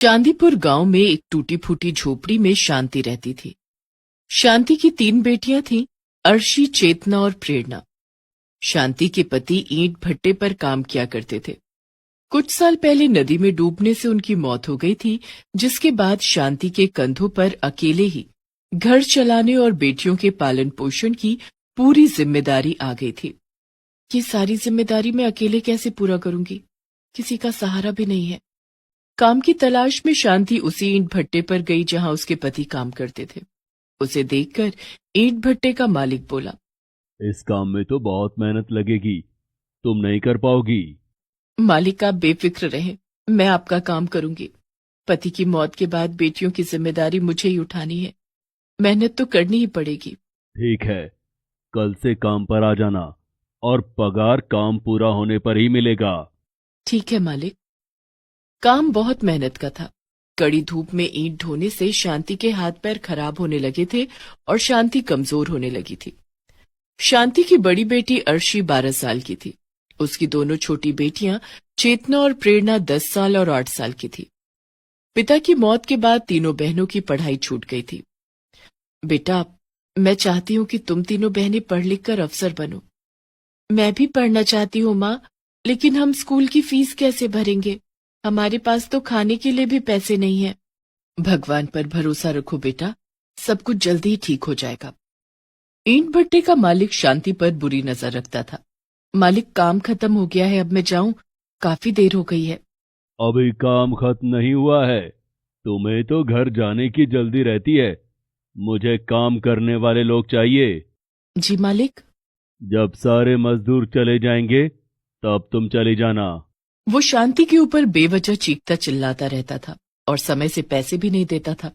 चांदीपुर गांव में एक टूटी फूटी झोपड़ी में शांति रहती थी। शांति की 3 बेटियां थीं, अर्शी, चेतना और प्रेरणा। शांति के पति ईंट भट्टे पर काम किया करते थे। कुछ साल पहले नदी में डूबने से उनकी मौत हो गई थी, जिसके बाद शांति के कंधों पर अकेले ही घर चलाने और बेटियों के पालन पोषण की पूरी जिम्मेदारी आ गई थी। ये सारी जिम्मेदारी मैं अकेले कैसे पूरा करूंगी? किसी का सहारा भी नहीं है। काम की तलाश में शांति उसी ईंट भट्टे पर गई जहां उसके पति काम करते थे। उसे देखकर ईंट भट्टे का मालिक बोला, इस काम में तो बहुत मेहनत लगेगी, तुम नहीं कर पाओगी। मालिक आप बेफिक्र रहें, मैं आपका काम करूंगी। पति की मौत के बाद बेटियों की जिम्मेदारी मुझे ही उठानी है। मेहनत तो करनी ही पड़ेगी। ठीक है, कल से काम पर आ जाना और पगार काम पूरा होने पर ही मिलेगा। ठीक है मालिक। काम बहुत मेहनत का था। कड़ी धूप में ईंट ढोने से शांति के हाथ पैर खराब होने लगे थे और शांति कमजोर होने लगी थी। शांति की बड़ी बेटी अर्शी 12 साल की थी। उसकी दोनों छोटी बेटियां चेतना और प्रेरणा 10 साल और 8 साल की थी। पिता की मौत के बाद तीनों बहनों की पढ़ाई छूट गई थी। बेटा, मैं चाहती हूँ कि तुम तीनों बहनें पढ़ लिख कर अफसर बनो। मैं भी पढ़ना चाहती हूँ माँ, लेकिन हम स्कूल की फीस कैसे भरेंगे? हमारे पास तो खाने के लिए भी पैसे नहीं है। भगवान पर भरोसा रखो बेटा, सब कुछ जल्दी ही ठीक हो जाएगा। ईंट भट्टे का मालिक शांति पर बुरी नजर रखता था। मालिक, काम खत्म हो गया है, अब मैं जाऊं? काफी देर हो गई है। अभी काम खत्म नहीं हुआ है, तुम्हें तो घर जाने की जल्दी रहती है। मुझे काम करने वाले लोग चाहिए। जी मालिक। जब सारे मजदूर चले जाएंगे तब तुम चली जाना। वो शांति के ऊपर बेवजह चीखता चिल्लाता रहता था और समय से पैसे भी नहीं देता था।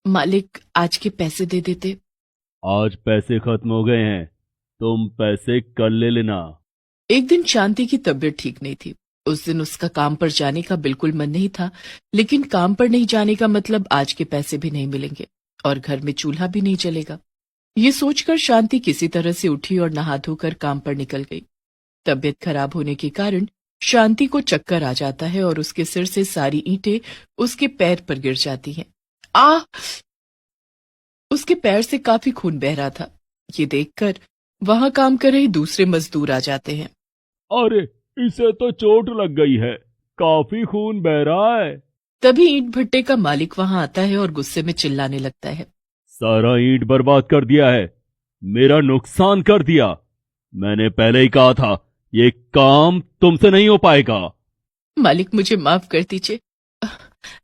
मालिक, आज के पैसे दे देते। आज पैसे खत्म हो गए हैं, तुम पैसे कल ले लेना। एक दिन शांति की तबीयत ठीक नहीं थी। उस दिन उसका काम पर जाने का बिल्कुल मन नहीं था, लेकिन काम पर नहीं जाने का मतलब आज के पैसे भी नहीं मिलेंगे और घर में चूल्हा भी नहीं चलेगा। ये सोचकर शांति किसी तरह से उठी और नहा धोकर काम पर निकल गई। तबीयत खराब होने के कारण शांति को चक्कर आ जाता है और उसके सिर से सारी ईंटें उसके पैर पर गिर जाती हैं। आ! उसके पैर से काफी खून बह रहा था। ये देखकर वहां काम कर रहे दूसरे मजदूर आ जाते हैं। अरे, इसे तो चोट लग गई है, काफी खून बह रहा है। तभी ईंट भट्टे का मालिक वहां आता है और गुस्से में चिल्लाने लगता है, सारा ईंट बर्बाद कर दिया है, मेरा नुकसान कर दिया। मैंने पहले ही कहा था ये काम तुमसे नहीं हो पाएगा। मालिक मुझे माफ कर दीजिए।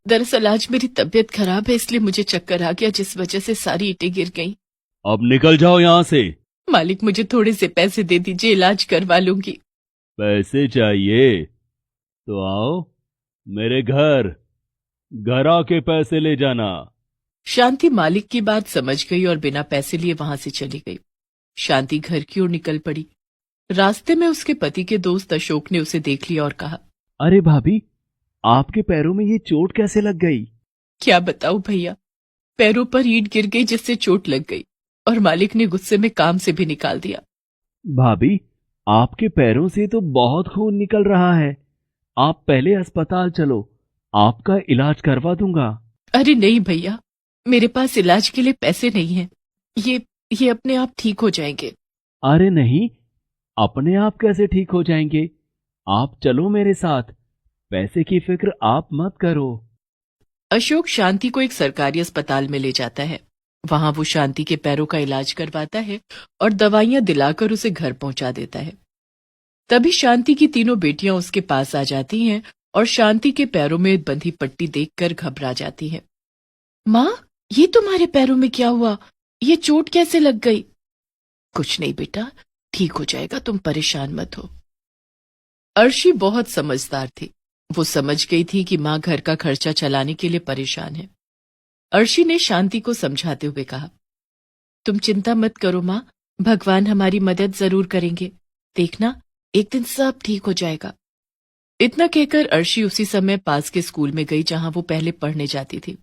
दरअसल आज मेरी तबीयत खराब है, इसलिए मुझे चक्कर आ गया, जिस वजह से सारी ईंटें गिर गईं। अब निकल जाओ यहाँ से। मालिक मुझे थोड़े से पैसे दे दीजिए, इलाज करवा लूंगी। पैसे चाहिए तो आओ मेरे घर, घर आके पैसे ले जाना। शांति मालिक की बात समझ गई और बिना पैसे लिए वहां से चली गई। शांति घर की ओर निकल पड़ी। रास्ते में उसके पति के दोस्त अशोक ने उसे देख लिया और कहा, अरे भाभी, आपके पैरों में ये चोट कैसे लग गई? क्या बताऊं भैया, पैरों पर ईंट गिर गई जिससे चोट लग गई और मालिक ने गुस्से में काम से भी निकाल दिया। भाभी, आपके पैरों से तो बहुत खून निकल रहा है, आप पहले अस्पताल चलो, आपका इलाज करवा दूंगा। अरे नहीं भैया, मेरे पास इलाज के लिए पैसे नहीं हैं। ये अपने आप ठीक हो जाएंगे। अरे नहीं, अपने आप कैसे ठीक हो जाएंगे? आप चलो मेरे साथ, पैसे की फिक्र आप मत करो। अशोक शांति को एक सरकारी अस्पताल में ले जाता है। वहां वो शांति के पैरों का इलाज करवाता है और दवाइयां दिलाकर उसे घर पहुंचा देता है। तभी शांति की तीनों बेटियां उसके पास आ जाती हैं और शांति के पैरों में बंधी पट्टी देखकर घबरा जाती हैं। माँ, ये तुम्हारे पैरों में क्या हुआ? ये चोट कैसे लग गई? कुछ नहीं बेटा, ठीक हो जाएगा, तुम परेशान मत हो। अर्शी बहुत समझदार थी। वो समझ गई थी कि माँ घर का खर्चा चलाने के लिए परेशान है। अर्शी ने शांति को समझाते हुए कहा, तुम चिंता मत करो माँ, भगवान हमारी मदद जरूर करेंगे। देखना, एक दिन सब ठीक हो जाएगा। इतना कहकर अर्शी उसी समय पास के स्कूल में गई जहां वो पहले पढ़ने जाती थी।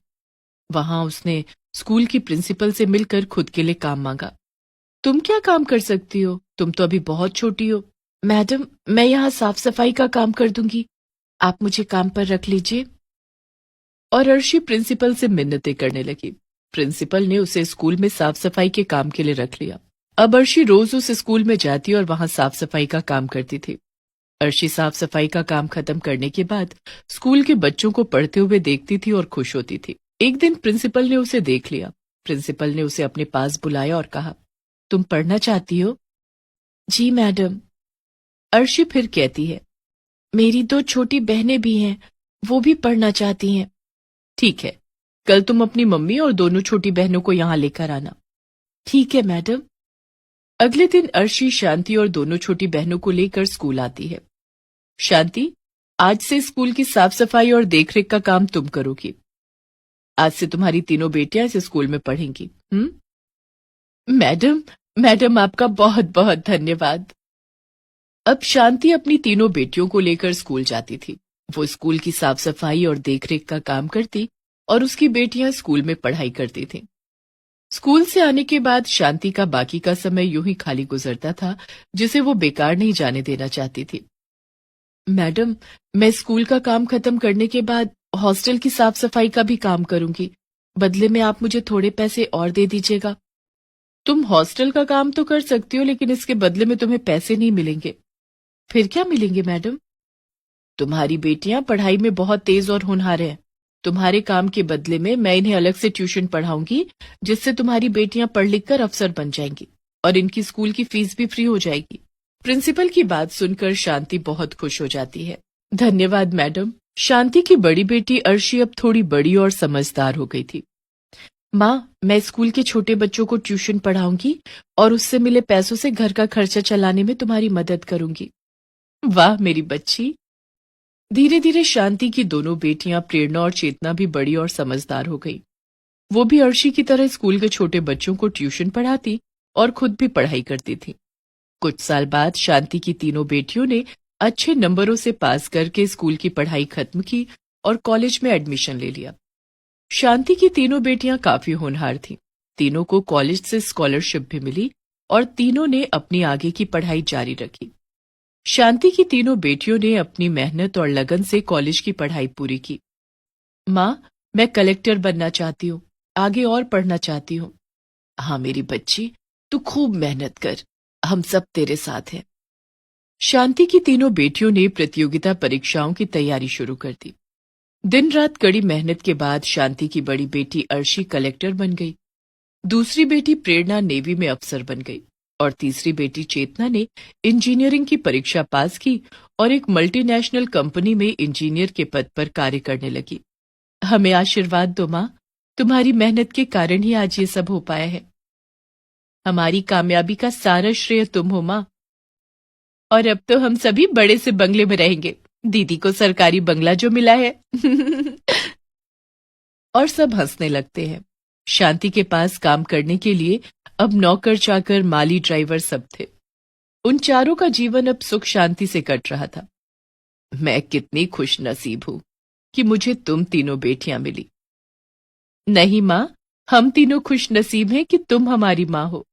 वहां उसने स्कूल की प्रिंसिपल से मिलकर खुद के लिए काम मांगा। तुम क्या काम कर सकती हो? तुम तो अभी बहुत छोटी हो। मैडम, मैं यहाँ साफ सफाई का काम कर दूंगी, आप मुझे काम पर रख लीजिए। और अर्शी प्रिंसिपल से मिन्नतें करने लगी। प्रिंसिपल ने उसे स्कूल में साफ सफाई के काम के लिए रख लिया। अब अर्शी रोज उस स्कूल में जाती और वहां साफ सफाई का काम करती थी। अर्शी साफ सफाई का काम खत्म करने के बाद स्कूल के बच्चों को पढ़ते हुए देखती थी और खुश होती थी। एक दिन प्रिंसिपल ने उसे देख लिया। प्रिंसिपल ने उसे अपने पास बुलाया और कहा, तुम पढ़ना चाहती हो? जी मैडम। अर्शी फिर कहती है, मेरी 2 छोटी बहनें भी हैं, वो भी पढ़ना चाहती हैं। ठीक है, कल तुम अपनी मम्मी और दोनों छोटी बहनों को यहाँ लेकर आना। ठीक है मैडम। अगले दिन अर्शी, शांति और दोनों छोटी बहनों को लेकर स्कूल आती है। शांति, आज से स्कूल की साफ सफाई और देखरेख का काम तुम करोगी। आज से तुम्हारी तीनों बेटियां इस स्कूल में पढ़ेंगी। मैडम आपका बहुत बहुत धन्यवाद। अब शांति अपनी तीनों बेटियों को लेकर स्कूल जाती थी। वो स्कूल की साफ सफाई और देखरेख का काम करती और उसकी बेटियां स्कूल में पढ़ाई करती थीं। स्कूल से आने के बाद शांति का बाकी का समय यूं ही खाली गुजरता था, जिसे वो बेकार नहीं जाने देना चाहती थी। मैडम, मैं स्कूल का काम खत्म करने के बाद हॉस्टल की साफ सफाई का भी काम करूंगी। बदले में आप मुझे थोड़े पैसे और दे दीजिएगा। तुम हॉस्टल का काम तो कर सकती हो, लेकिन इसके बदले में तुम्हें पैसे नहीं मिलेंगे। फिर क्या मिलेंगे मैडम? तुम्हारी बेटियां पढ़ाई में बहुत तेज और होनहार हैं। तुम्हारे काम के बदले में मैं इन्हें अलग से ट्यूशन पढ़ाऊंगी, जिससे तुम्हारी बेटियां पढ़ लिख कर अफसर बन जाएंगी और इनकी स्कूल की फीस भी फ्री हो जाएगी। प्रिंसिपल की बात सुनकर शांति बहुत खुश हो जाती है। धन्यवाद मैडम। शांति की बड़ी बेटी अर्शी अब थोड़ी बड़ी और समझदार हो गई थी। माँ, मैं स्कूल के छोटे बच्चों को ट्यूशन पढ़ाऊंगी और उससे मिले पैसों से घर का खर्चा चलाने में तुम्हारी मदद करूंगी। वाह मेरी बच्ची। धीरे धीरे शांति की दोनों बेटियां प्रेरणा और चेतना भी बड़ी और समझदार हो गई। वो भी अर्शी की तरह स्कूल के छोटे बच्चों को ट्यूशन पढ़ाती और खुद भी पढ़ाई करती थी। कुछ साल बाद शांति की तीनों बेटियों ने अच्छे नंबरों से पास करके स्कूल की पढ़ाई खत्म की और कॉलेज में एडमिशन ले लिया। शांति की तीनों बेटियां काफी होनहार थीं। तीनों को कॉलेज से स्कॉलरशिप भी मिली और तीनों ने अपनी आगे की पढ़ाई जारी रखी। शांति की तीनों बेटियों ने अपनी मेहनत और लगन से कॉलेज की पढ़ाई पूरी की। माँ, मैं कलेक्टर बनना चाहती हूँ, आगे और पढ़ना चाहती हूँ। हाँ मेरी बच्ची, तू खूब मेहनत कर, हम सब तेरे साथ हैं। शांति की तीनों बेटियों ने प्रतियोगिता परीक्षाओं की तैयारी शुरू कर दी। दिन रात कड़ी मेहनत के बाद शांति की बड़ी बेटी अर्शी कलेक्टर बन गई। दूसरी बेटी प्रेरणा नेवी में अफसर बन गई और तीसरी बेटी चेतना ने इंजीनियरिंग की परीक्षा पास की और एक मल्टीनेशनल कंपनी में इंजीनियर के पद पर कार्य करने लगी। हमें आशीर्वाद दो माँ, तुम्हारी मेहनत के कारण ही आज ये सब हो पाया है। हमारी कामयाबी का सारा श्रेय तुम हो माँ। और अब तो हम सभी बड़े से बंगले में रहेंगे। दीदी को सरकारी बंगला जो मिला है। और सब हंसने लगते हैं। शांति के पास काम करने के लिए अब नौकर चाकर, माली, ड्राइवर सब थे। उन चारों का जीवन अब सुख शांति से कट रहा था। मैं कितनी खुश नसीब हूं कि मुझे तुम तीनों बेटियां मिली। नहीं माँ, हम तीनों खुश नसीब हैं कि तुम हमारी माँ हो।